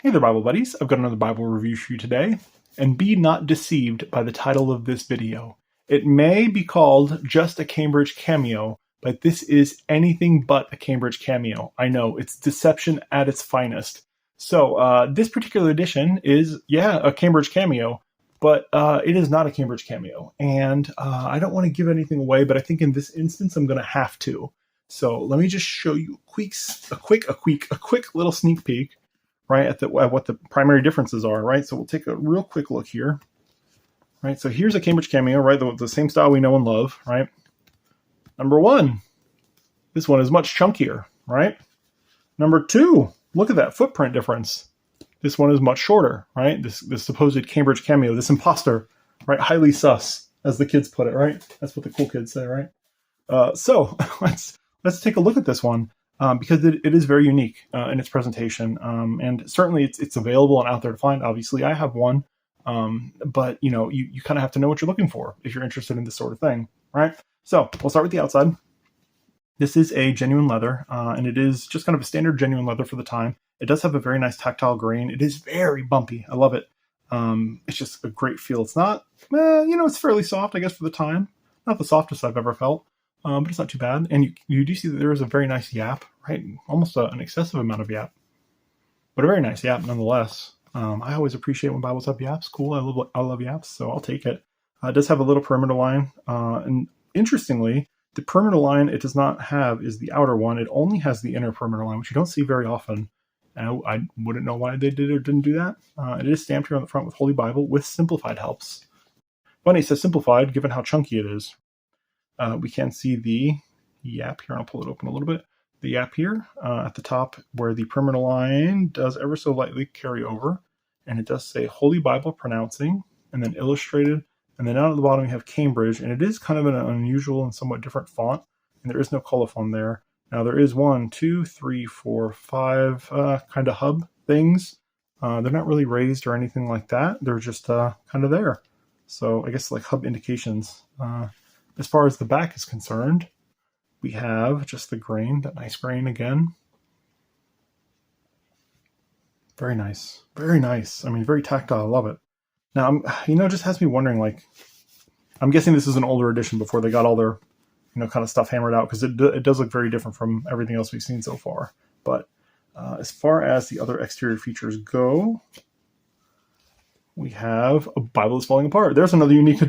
Hey there, Bible buddies. I've got another Bible review for you today. And be not deceived by the title of this video. It may be called just a Cambridge Cameo, but this is anything but a Cambridge Cameo. I know, it's deception at its finest. So this particular edition is, a Cambridge Cameo, but it is not a Cambridge Cameo. And I don't want to give anything away, but I think in this instance I'm going to have to. So let me just show you a quick little sneak peek, right, at what the primary differences are, right? So we'll take a real quick look here, right? So here's a Cambridge Cameo, right? The same style we know and love, right? Number one, this one is much chunkier, right? Number two, look at that footprint difference. This one is much shorter, right? This supposed Cambridge Cameo, this imposter, right? Highly sus, as the kids put it, right? That's what the cool kids say, right? So let's take a look at this one. Because it is very unique in its presentation, and certainly it's available and out there to find. Obviously, I have one, but you kind of have to know what you're looking for if you're interested in this sort of thing, right? So we'll start with the outside. This is a genuine leather, and it is just kind of a standard genuine leather for the time. It does have a very nice tactile grain. It is very bumpy. I love it. It's just a great feel. It's not, it's fairly soft, I guess, for the time. Not the softest I've ever felt. But it's not too bad. And you do see that there is a very nice yap, right? Almost an excessive amount of yap. But a very nice yap nonetheless. I always appreciate when Bibles have yaps. Cool, I love yaps, so I'll take it. It does have a little perimeter line. And interestingly, the perimeter line it does not have is the outer one. It only has the inner perimeter line, which you don't see very often. And I wouldn't know why they did or didn't do that. It is stamped here on the front with Holy Bible with Simplified helps. Funny, it says Simplified, given how chunky it is. We can see the yap here. I'll pull it open a little bit. The yap here at the top where the perimeter line does ever so lightly carry over. And it does say Holy Bible pronouncing and then illustrated. And then down at the bottom we have Cambridge. And it is kind of an unusual and somewhat different font. And there is no colophon there. Now there is 1, 2, 3, 4, 5 kind of hub things. They're not really raised or anything like that. They're just kind of there. So I guess like hub indications. As far as the back is concerned, we have just the grain, that nice grain again. Very nice. Very nice. I mean, very tactile. I love it. Now, it just has me wondering, like, I'm guessing this is an older edition before they got all their, kind of stuff hammered out, because it does look very different from everything else we've seen so far. But as far as the other exterior features go, we have a Bible that's falling apart. There's another unique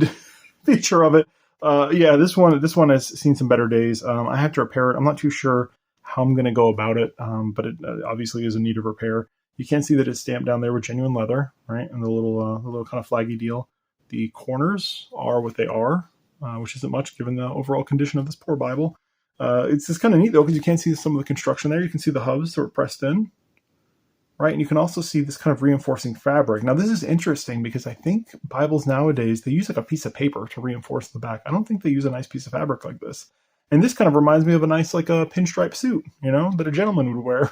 feature of it. This one has seen some better days. I have to repair it. I'm not too sure how I'm going to go about it, but it obviously is in need of repair. You can see that it's stamped down there with genuine leather, right? And the little kind of flaggy deal. The corners are what they are, which isn't much given the overall condition of this poor Bible. It's just kind of neat though, because you can see some of the construction there. You can see the hubs that were pressed in. Right, and you can also see this kind of reinforcing fabric. Now, this is interesting because I think Bibles nowadays, they use like a piece of paper to reinforce the back. I don't think they use a nice piece of fabric like this. And this kind of reminds me of a nice, like a pinstripe suit, that a gentleman would wear.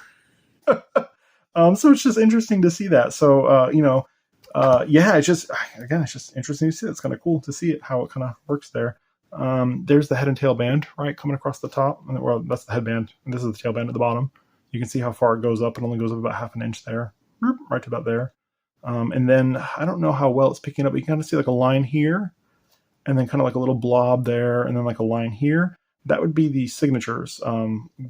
So it's just interesting to see that. So, it's just interesting to see. It's kind of cool to see it, how it kind of works there. There's the head and tail band, right, coming across the top. Well, that's the headband, and this is the tail band at the bottom. You can see how far it goes up. It only goes up about half an inch there, right to about there. And then I don't know how well it's picking up, but you can kind of see like a line here, and then kind of like a little blob there, and then like a line here. That would be the signatures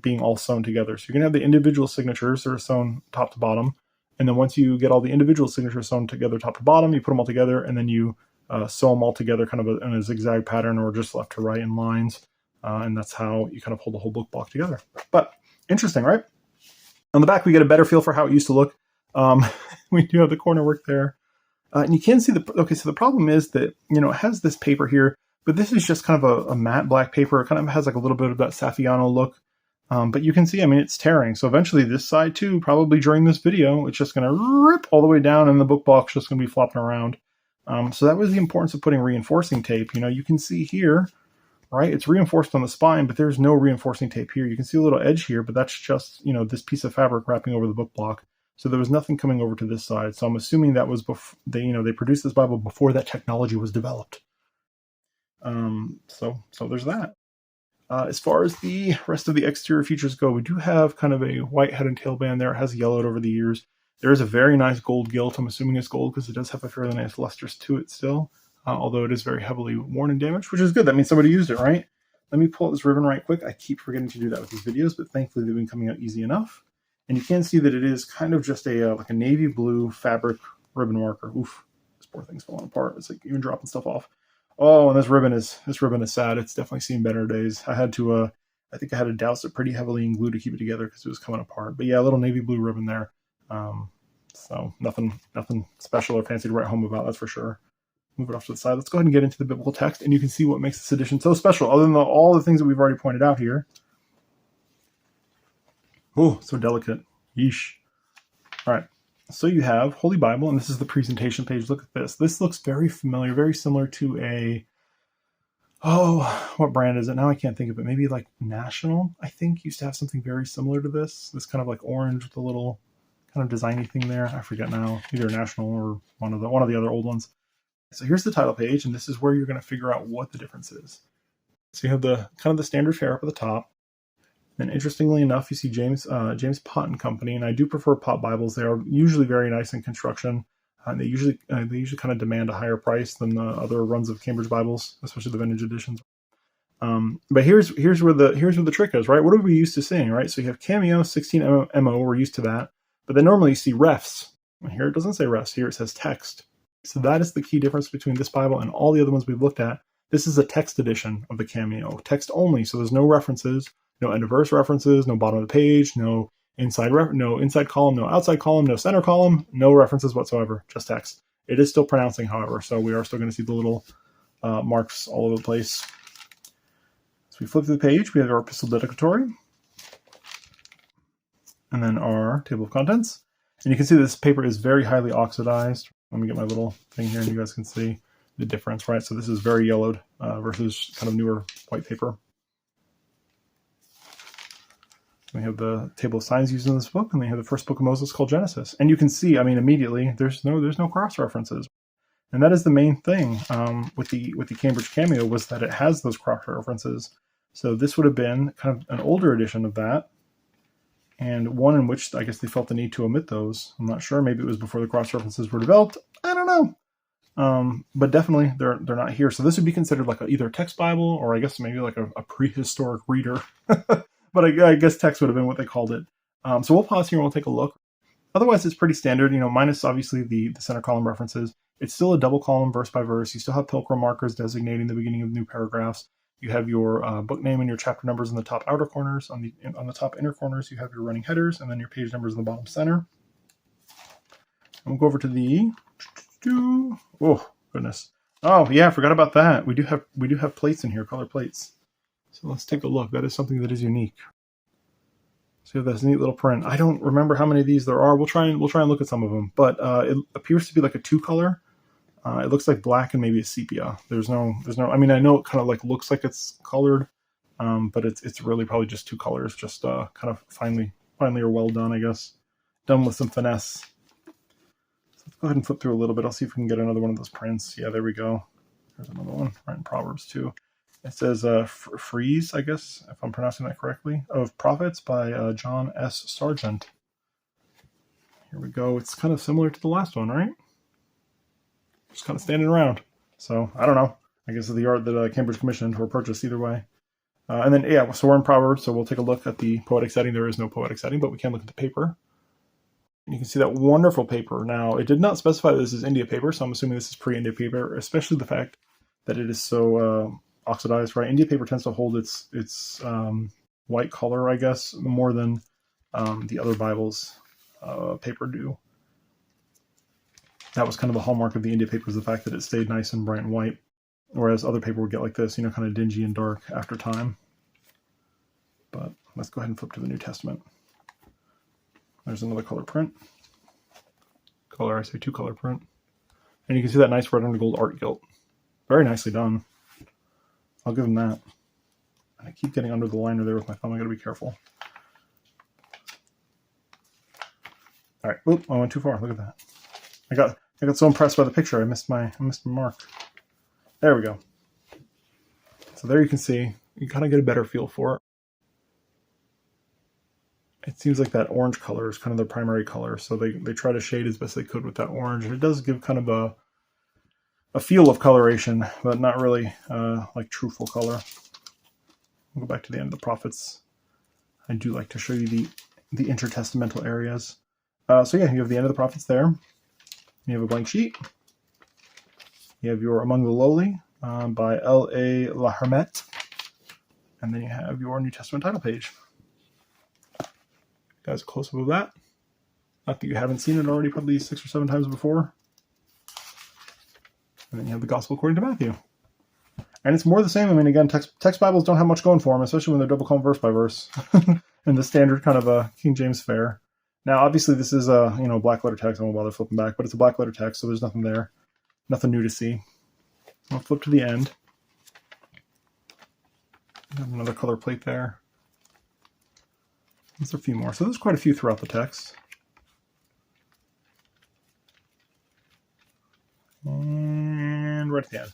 being all sewn together. So you're going to have the individual signatures that are sewn top to bottom. And then once you get all the individual signatures sewn together top to bottom, you put them all together, and then you sew them all together kind of in a zigzag pattern or just left to right in lines. And that's how you kind of hold the whole book block together. But interesting, right? On the back, we get a better feel for how it used to look. We do have the corner work there. And you can see so the problem is that, it has this paper here, but this is just kind of a matte black paper. It kind of has like a little bit of that Saffiano look. But you can see, it's tearing. So eventually this side too, probably during this video, it's just going to rip all the way down and the book block's just going to be flopping around. So that was the importance of putting reinforcing tape. You can see here, right? It's reinforced on the spine, but there's no reinforcing tape here. You can see a little edge here, but that's just, this piece of fabric wrapping over the book block. So there was nothing coming over to this side. So I'm assuming that was before they produced this Bible before that technology was developed. So there's that. As far as the rest of the exterior features go, we do have kind of a white head and tail band there. It has yellowed over the years. There is a very nice gold gilt. I'm assuming it's gold because it does have a fairly nice luster to it still, although it is very heavily worn and damaged, which is good. That means somebody used it, right? Let me pull out this ribbon right quick. I keep forgetting to do that with these videos, but thankfully they've been coming out easy enough. And you can see that it is kind of just a like a navy blue fabric ribbon marker. Oof, this poor thing's falling apart. It's like even dropping stuff off. Oh, and this ribbon is sad. It's definitely seen better days. I had to I think I had to douse it pretty heavily in glue to keep it together because it was coming apart. But yeah, a little navy blue ribbon there. So nothing special or fancy to write home about, that's for sure. Move it off to the side. Let's go ahead and get into the biblical text, and you can see what makes this edition so special, other than all the things that we've already pointed out here. Oh, so delicate. Yeesh. All right. So you have Holy Bible, and this is the presentation page. Look at this. This looks very familiar, very similar to a, what brand is it? Now I can't think of it. Maybe like National, I think, used to have something very similar to this. This kind of like orange with a little kind of designy thing there. I forget now. Either National or one of the other old ones. So here's the title page, and this is where you're going to figure out what the difference is. So you have the kind of the standard fare up at the top. And interestingly enough, you see James Pott and Company, and I do prefer Pott Bibles. They are usually very nice in construction. They usually kind of demand a higher price than the other runs of Cambridge Bibles, especially the vintage editions. But here's where the trick is, right? What are we used to seeing, right? So you have Cameo, 16 MO, we're used to that. But then normally you see refs. Here it doesn't say refs. Here it says text. So that is the key difference between this Bible and all the other ones we've looked at. This is a text edition of the Cameo, text only. So there's no references. No end of verse references, no bottom of the page, no inside column, no outside column, no center column, no references whatsoever, just text. It is still pronouncing, however, so we are still going to see the little marks all over the place. So we flip through the page, we have our epistle dedicatory, and then our table of contents. And you can see this paper is very highly oxidized. Let me get my little thing here and you guys can see the difference, right? So this is very yellowed versus kind of newer white paper. We have the table of signs used in this book, and we have the first book of Moses called Genesis. And you can see, I mean, immediately there's no cross references, and that is the main thing with the Cambridge Cameo, was that it has those cross references. So this would have been kind of an older edition of that, and one in which I guess they felt the need to omit those. I'm not sure. Maybe it was before the cross references were developed. I don't know. But definitely they're not here. So this would be considered like either a text Bible, or I guess maybe like a prehistoric reader. But I guess text would have been what they called it. So we'll pause here and we'll take a look. Otherwise, it's pretty standard, minus obviously the center column references. It's still a double column verse by verse. You still have pilgrim markers designating the beginning of new paragraphs. You have your book name and your chapter numbers in the top outer corners. On the top inner corners, you have your running headers, and then your page numbers in the bottom center. And we'll go over to the... Oh, goodness. Oh, yeah, I forgot about that. We do have plates in here, color plates. So let's take a look. That is something that is unique. So you have this neat little print. I don't remember how many of these there are. We'll try and look at some of them. But it appears to be like a two-color. It looks like black and maybe a sepia. There's no. I mean, I know it kind of like looks like it's colored, but it's really probably just two colors, just kind of finely or well done, I guess, done with some finesse. So let's go ahead and flip through a little bit. I'll see if we can get another one of those prints. Yeah, there we go. There's another one right in Proverbs too. It says Frieze, I guess, if I'm pronouncing that correctly, of Prophets by John S. Sargent. Here we go. It's kind of similar to the last one, right? Just kind of standing around. So, I don't know. I guess it's the art that Cambridge commissioned or purchased either way. And then, yeah, so we're in Proverbs, so we'll take a look at the poetic setting. There is no poetic setting, but we can look at the paper. And you can see that wonderful paper. Now, it did not specify that this is India paper, so I'm assuming this is pre-India paper, especially the fact that it is so... oxidized, right? India paper tends to hold its white color, I guess, more than the other Bibles paper do. That was kind of the hallmark of the India paper, is the fact that it stayed nice and bright and white, whereas other paper would get like this, kind of dingy and dark after time. But let's go ahead and flip to the New Testament. There's another color print. Two-color print. And you can see that nice red under gold art gilt. Very nicely done. I'll give them that. I keep getting under the liner there with my thumb. I gotta be careful. All right. Oop, I went too far. Look at that. I got so impressed by the picture, I missed my mark. There we go. So there you can see. You kind of get a better feel for it. it seems like that orange color is kind of the primary color, so they try to shade as best they could with that orange. It does give kind of a feel of coloration, but not really like true full color. We'll go back to the end of the prophets. I do like to show you the intertestamental areas. So yeah, you have the end of the prophets there. You have a blank sheet. You have your Among the Lowly by L.A. Lahermet. And then you have your New Testament title page. Guys, a close-up of that. Not that you haven't seen it already probably 6 or 7 times before. And then you have the Gospel according to Matthew. And it's more the same. I mean, again, text Bibles don't have much going for them, especially when they're double column verse by verse. And the standard kind of a King James fare. Now, obviously, this is a black letter text. I won't bother flipping back, but it's a black letter text, so there's nothing there. Nothing new to see. I'll flip to the end. Got another color plate there. There's a few more. So there's quite a few throughout the text. And right at the end.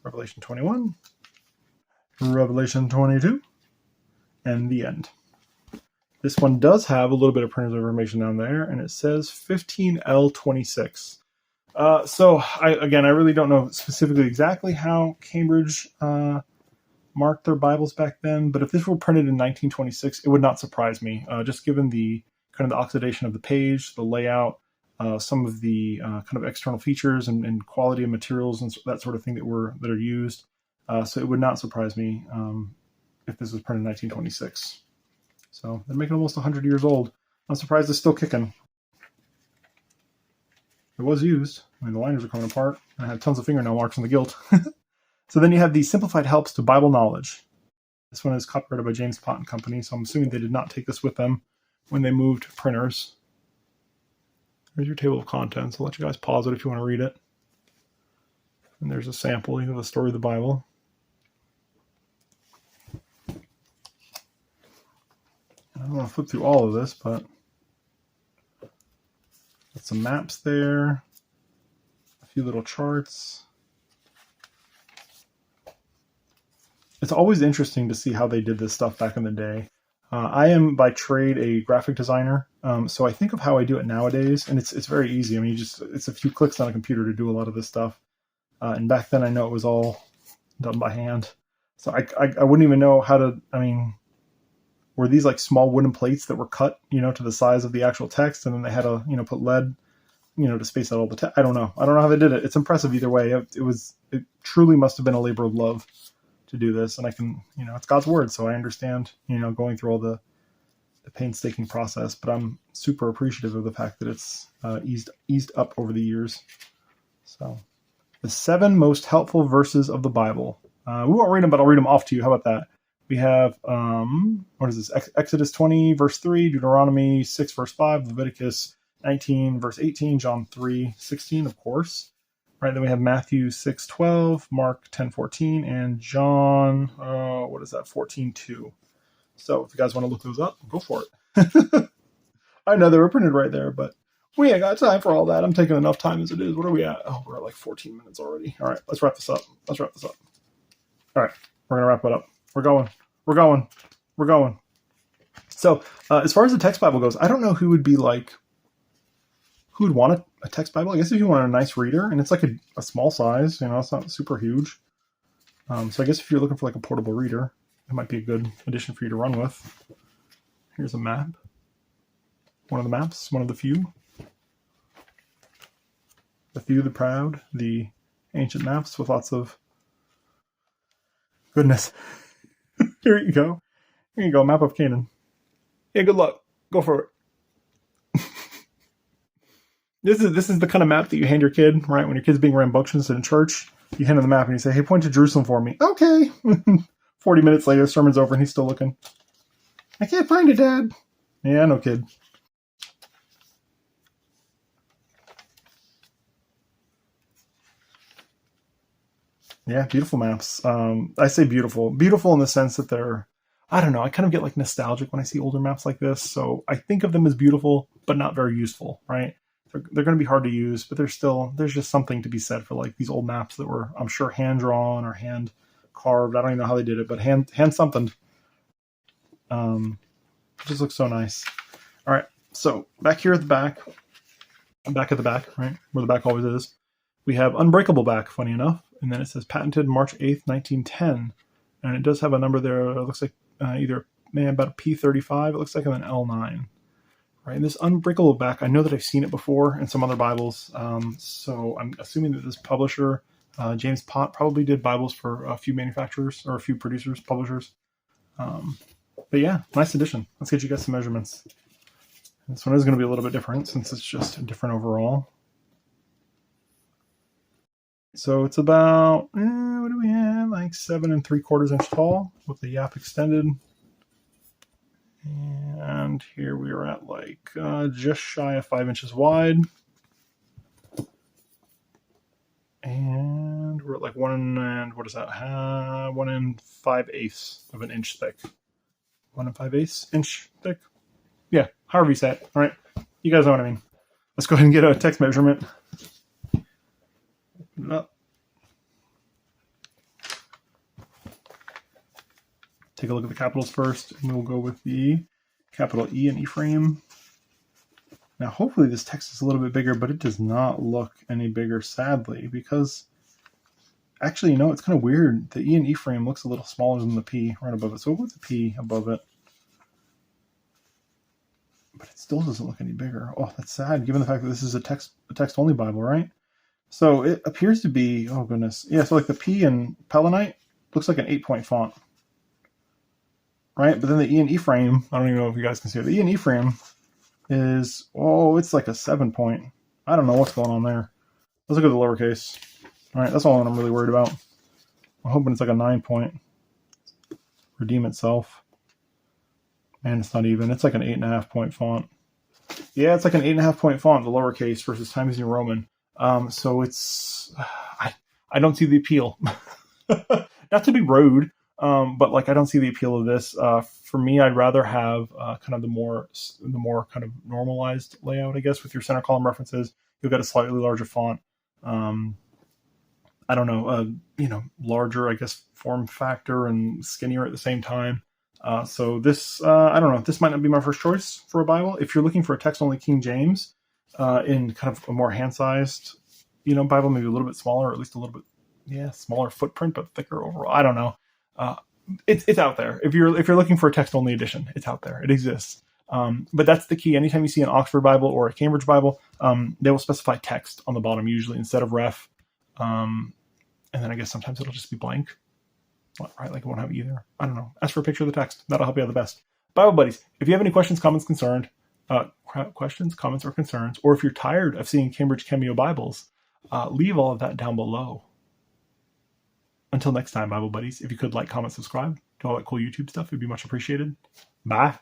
Revelation 21. Revelation 22. And the end. This one does have a little bit of printed information down there, and it says 15L26. So, I really don't know specifically exactly how Cambridge marked their Bibles back then, but if this were printed in 1926, it would not surprise me, just given the kind of the oxidation of the page, the layout, some of the kind of external features and quality of materials and that sort of thing that are used. So it would not surprise me if this was printed in 1926. So they're making almost 100 years old. I'm surprised it's still kicking. It was used. I mean, the liners are coming apart. I had tons of fingernail marks on the gilt. So then you have the Simplified Helps to Bible Knowledge. This one is copyrighted by James Pott and Company, so I'm assuming they did not take this with them when they moved printers. There's your table of contents. I'll let you guys pause it if you want to read it. And there's a sample of the story of the Bible. I don't want to flip through all of this, but got some maps there, a few little charts. It's always interesting to see how they did this stuff back in the day. I am by trade a graphic designer, so I think of how I do it nowadays, and it's very easy. I mean, it's a few clicks on a computer to do a lot of this stuff. And back then, I know it was all done by hand, so I wouldn't even know how to. I mean, were these like small wooden plates that were cut, to the size of the actual text, and then they had to, put lead, to space out all the text? I don't know how they did it. It's impressive either way. It truly must have been a labor of love to do this, and I can, it's God's word, so I understand, going through all the painstaking process, but I'm super appreciative of the fact that it's eased up over the years. So, the 7 most helpful verses of the Bible. We won't read them, but I'll read them off to you. How about that? We have, what is this? Exodus 20, verse 3, Deuteronomy 6, verse 5, Leviticus 19, verse 18, John 3, 16, of course. Right, then we have Matthew 6:12, Mark 10:14, and John, 14:2. So if you guys want to look those up, go for it. I know they were printed right there, but we ain't got time for all that. I'm taking enough time as it is. What are we at? Oh, we're at like 14 minutes already. All right, let's wrap this up. All right, we're going to wrap it up. We're going. So as far as the text Bible goes, I don't know who would want a text Bible. I guess if you want a nice reader, and it's like a small size, it's not super huge. So I guess if you're looking for like a portable reader, it might be a good addition for you to run with. Here's a map. One of the maps, one of the few. The few, the proud, the ancient maps with lots of goodness. Here you go. Map of Canaan. Yeah, good luck. Go for it. This is the kind of map that you hand your kid, right? When your kid's being rambunctious in church, you hand him the map and you say, "Hey, point to Jerusalem for me." Okay. 40 minutes later, sermon's over and he's still looking. "I can't find it, Dad." Yeah, no kid. Yeah, beautiful maps. I say beautiful. Beautiful in the sense that they're, I don't know, I kind of get like nostalgic when I see older maps like this. So I think of them as beautiful, but not very useful, right? They're going to be hard to use, but there's just something to be said for like these old maps that were, I'm sure, hand drawn or hand carved. I don't even know how they did it, but hand something. It just looks so nice. All right, so back here at the back at the back, right, where the back always is, we have Unbreakable back, funny enough, and then it says patented March 8th, 1910, and it does have a number there. It looks like either about a P35, it looks like, and then L9. Right, and this Unbreakable back, I know that I've seen it before in some other Bibles, so I'm assuming that this publisher, James Pott, probably did Bibles for a few manufacturers or a few producers, publishers. But yeah, nice addition. Let's get you guys some measurements. This one is going to be a little bit different since it's just different overall. So it's about, what do we have? Like 7 3/4 inch tall with the yap extended. And here we are at like just shy of 5 inches wide. And we're at like 1 5/8 of an inch thick. 1 5/8 inch thick. Yeah, however you say it. All right, you guys know what I mean. Let's go ahead and get a text measurement. Open it up. Take a look at the capitals first, and we'll go with the capital E and E frame. Now, hopefully this text is a little bit bigger, but it does not look any bigger, sadly, because actually, you know, it's kind of weird. The E and E frame looks a little smaller than the P right above it. So we'll put the P above it. But it still doesn't look any bigger. Oh, that's sad, given the fact that this is a text-only Bible, right? So it appears to be, oh goodness. Yeah, so like the P in Pellenite looks like an 8-point font. Right? But then the E and E frame, I don't even know if you guys can see it. The E and E frame is, oh, it's like a 7-point. I don't know what's going on there. Let's look at the lowercase. All right, that's all I'm really worried about. I'm hoping it's like a 9-point. Redeem itself. And it's not even. It's like an 8.5-point font. Yeah, it's like an 8.5-point font, the lowercase versus Times New Roman. So it's, I don't see the appeal. Not to be rude, but like I don't see the appeal of this. For me, I'd rather have kind of the more kind of normalized layout, I guess, with your center column references. You'll get a slightly larger font. I don't know, larger, I guess, form factor and skinnier at the same time. So this, I don't know, this might not be my first choice for a Bible. If you're looking for a text-only King James in kind of a more hand-sized, Bible, maybe a little bit smaller, or at least a little bit, smaller footprint, but thicker overall. I don't know. It's out there. If you're looking for a text-only edition, it's out there. It exists. But that's the key. Anytime you see an Oxford Bible or a Cambridge Bible, they will specify text on the bottom usually instead of ref. And then I guess sometimes it'll just be blank. Right, like it won't have either. I don't know. Ask for a picture of the text. That'll help you out the best. Bible buddies, if you have any questions, comments, comments, or concerns, or if you're tired of seeing Cambridge Cameo Bibles, leave all of that down below. Until next time, Bible buddies, if you could like, comment, subscribe, do all that cool YouTube stuff, it'd be much appreciated. Bye.